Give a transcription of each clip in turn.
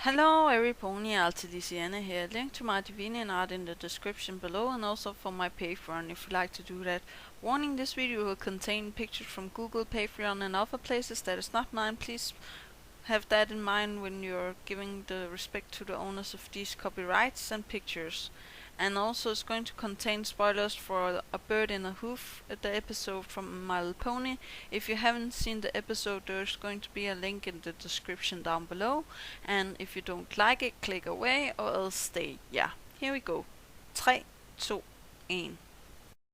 Hello, everypony, Altidisiana here. Link to my Divinian art in the description below and also for my Patreon if you'd like to do that. Warning, this video will contain pictures from Google, Patreon and other places that is not mine. Please have that in mind when you're giving the respect to the owners of these copyrights and pictures. And also it's going to contain spoilers for A Bird in a Hoof, the episode from My Little Pony. If you haven't seen the episode, there's going to be a link in the description down below. And if you don't like it, click away or else stay. Yeah, here we go. 3, 2, 1.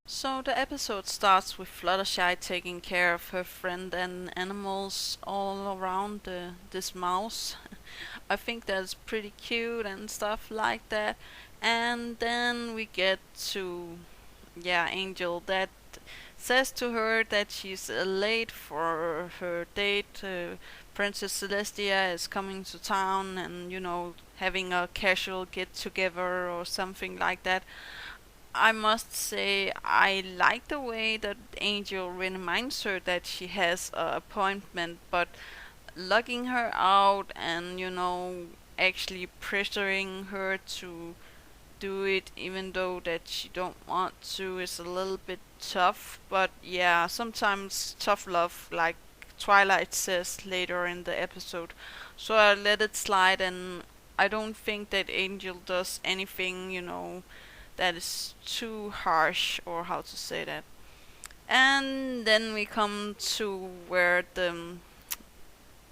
So the episode starts with Fluttershy taking care of her friend and animals all around this mouse. I think that's pretty cute and stuff like that. And then we get to, Angel that says to her that she's late for her date. Princess Celestia is coming to town and, having a casual get together or something like that. I must say I like the way that Angel reminds her that she has an appointment, but lugging her out and actually pressuring her to do it even though that she don't want to is a little bit tough. But yeah, sometimes tough love, like Twilight says later in the episode. So I let it slide, and I don't think that Angel does anything, that is too harsh, or how to say that. And then we come to where the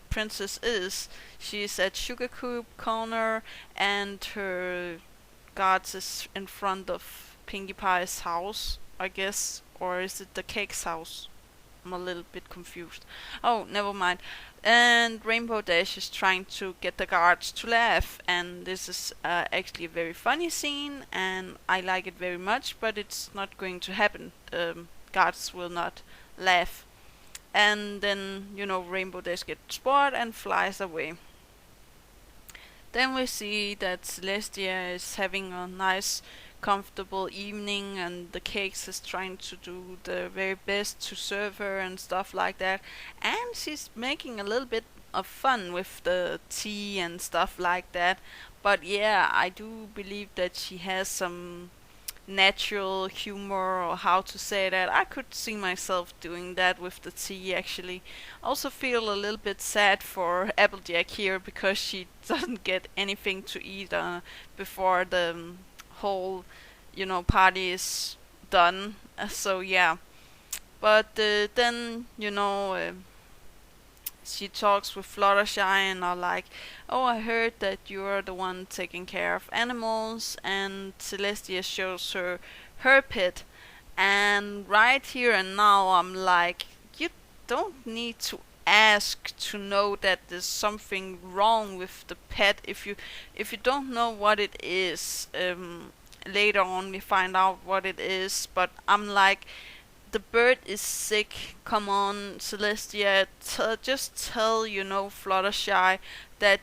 princess is. She's at Sugar Cube Corner, and her guards is in front of Pinkie Pie's house, I guess. Or is it the cake's house? I'm a little bit confused. Oh, never mind. And Rainbow Dash is trying to get the guards to laugh, and this is actually a very funny scene, and I like it very much, but it's not going to happen. Guards will not laugh. And then, Rainbow Dash gets bored and flies away. Then we see that Celestia is having a nice comfortable evening, and the cakes is trying to do the very best to serve her and stuff like that, and she's making a little bit of fun with the tea and stuff like that. But yeah, I do believe that she has some natural humor, or how to say that. I could see myself doing that with the tea actually. Also feel a little bit sad for Applejack here because she doesn't get anything to eat before the whole party is done. So yeah, but then she talks with Fluttershy and are like, "Oh, I heard that you're the one taking care of animals," and Celestia shows her pet. And right here and now I'm like, you don't need to ask to know that there's something wrong with the pet if you don't know what it is. Later on we find out what it is, but I'm like, the bird is sick. Come on, Celestia, just tell Fluttershy that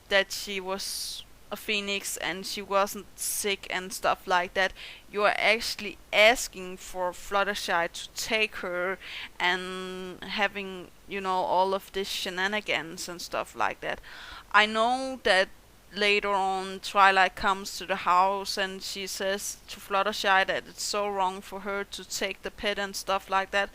that she was a phoenix and she wasn't sick and stuff like that. You are actually asking for Fluttershy to take her and having all of this shenanigans and stuff like that. I know that later on Twilight comes to the house and she says to Fluttershy that it's so wrong for her to take the pet and stuff like that.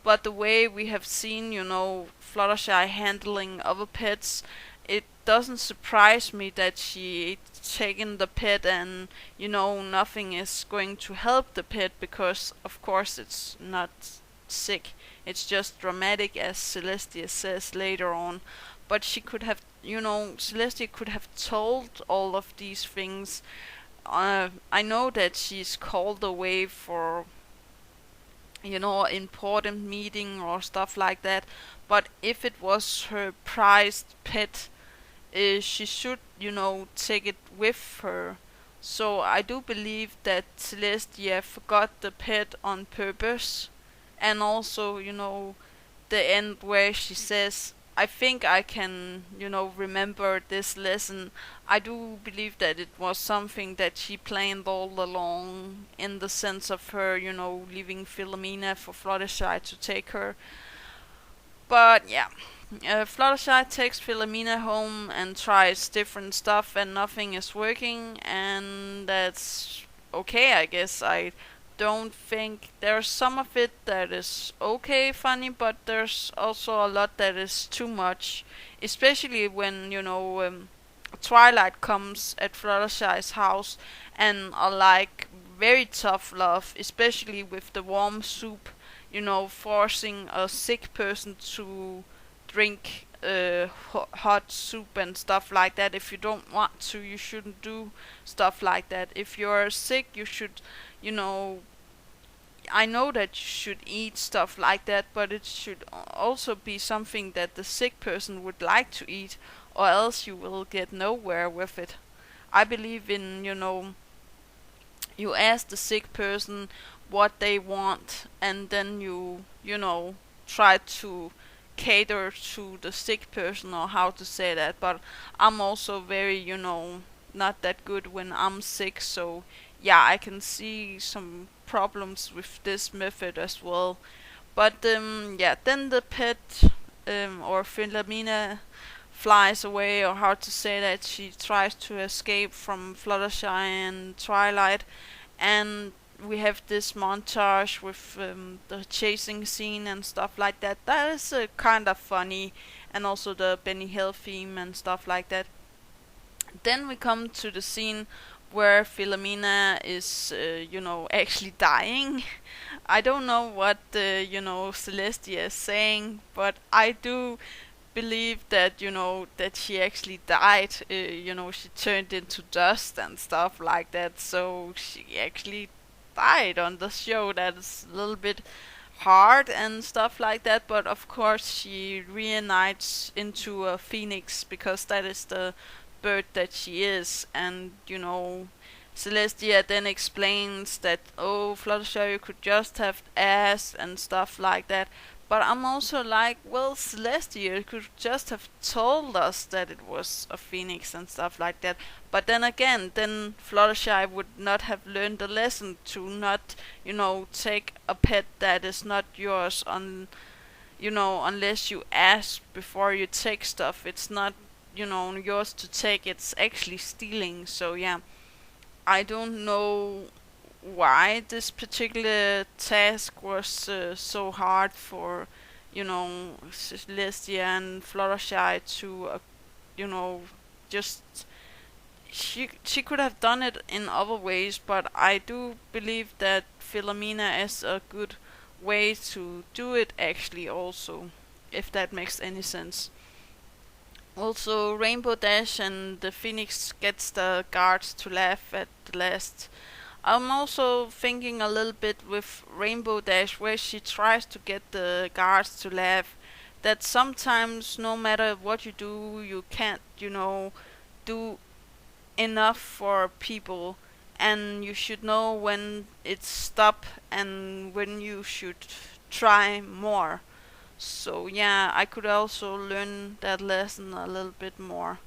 But the way we have seen, Fluttershy handling other pets, it doesn't surprise me that she taken the pet and nothing is going to help the pet, because of course it's not sick. It's just dramatic, as Celestia says later on. But she could have, Celestia could have told all of these things. I know that she's called away for, important meeting or stuff like that. But if it was her prized pet, she should, take it with her. So I do believe that Celestia forgot the pet on purpose. And also, the end where she says, "I think I can, remember this lesson." I do believe that it was something that she planned all along, in the sense of her, leaving Philomena for Fluttershy to take her. But yeah, Fluttershy takes Philomena home and tries different stuff, and nothing is working, and that's okay, I guess. I don't think there's some of it that is okay, funny, but there's also a lot that is too much, especially when Twilight comes at Fluttershy's house and are like very tough love, especially with the warm soup, forcing a sick person to drink hot soup and stuff like that. If you don't want to, you shouldn't do stuff like that. If you're sick, you should, you know, I know that you should eat stuff like that, but it should also be something that the sick person would like to eat, or else you will get nowhere with it. I believe in, you ask the sick person what they want, and then try to cater to the sick person, or how to say that. But I'm also very, not that good when I'm sick, so yeah, I can see some problems with this method as well. But yeah, then the pet, or Philomena, flies away, or how to say that, she tries to escape from Fluttershy and Twilight, and we have this montage with the chasing scene and stuff like that. That is kind of funny, and also the Benny Hill theme and stuff like that. Then we come to the scene where Philomena is, actually dying. I don't know what Celestia is saying, but I do believe that that she actually died. She turned into dust and stuff like that, so she actually died on the show. That is a little bit hard and stuff like that, but of course she reunites into a phoenix, because that is the bird that she is. And Celestia then explains that, oh, Fluttershy, you could just have asked and stuff like that. But I'm also like, well, Celestia could just have told us that it was a phoenix and stuff like that. But then again, then Fluttershy would not have learned the lesson to not, take a pet that is not yours unless you ask before you take stuff. It's not, yours to take. It's actually stealing. So yeah, I don't know why this particular task was so hard for, Celestia and Fluttershy to, just she could have done it in other ways, but I do believe that Philomena is a good way to do it actually also, if that makes any sense. Also, Rainbow Dash and the Phoenix gets the guards to laugh at the last. I'm also thinking a little bit with Rainbow Dash, where she tries to get the guards to laugh, that sometimes no matter what you do, you can't, do enough for people, and you should know when it's stop and when you should try more. So yeah, I could also learn that lesson a little bit more.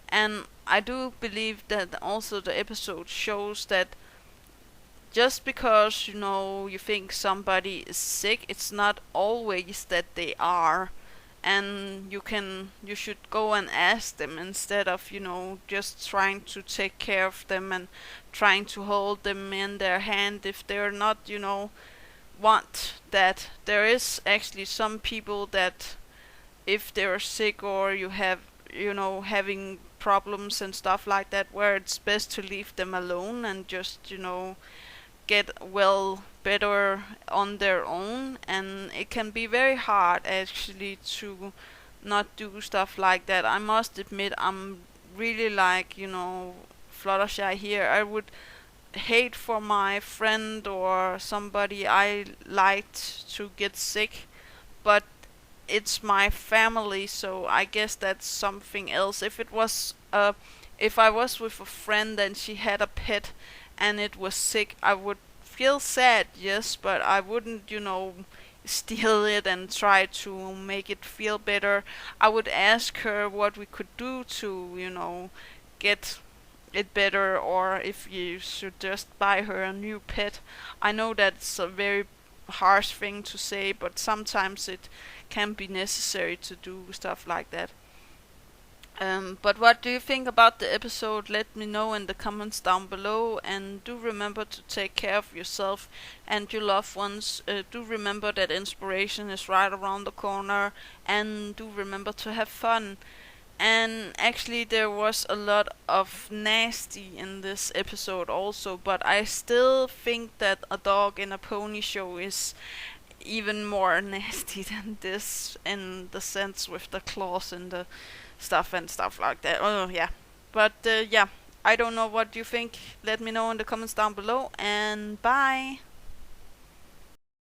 And I do believe that also the episode shows that just because you think somebody is sick, it's not always that they are. And you should go and ask them, instead of just trying to take care of them and trying to hold them in their hand if they're not want that. There is actually some people that, if they're sick, or you have having problems and stuff like that, where it's best to leave them alone and just get well better on their own. And it can be very hard actually to not do stuff like that. I must admit, I'm really like Fluttershy here. I would hate for my friend or somebody I liked to get sick, but it's my family, so I guess that's something else. If I was with a friend and she had a pet and it was sick, I would feel sad, yes, but I wouldn't, steal it and try to make it feel better. I would ask her what we could do to, get it better, or if you should just buy her a new pet. I know that's a very harsh thing to say, but sometimes it can be necessary to do stuff like that. But what do you think about the episode? Let me know in the comments down below, and do remember to take care of yourself and your loved ones. Do remember that inspiration is right around the corner, and do remember to have fun. And actually, there was a lot of nasty in this episode also, but I still think that A Dog in a Pony Show is even more nasty than this, in the sense with the claws and the stuff and stuff like that. Oh yeah, but yeah, I don't know what you think. Let me know in the comments down below, and bye.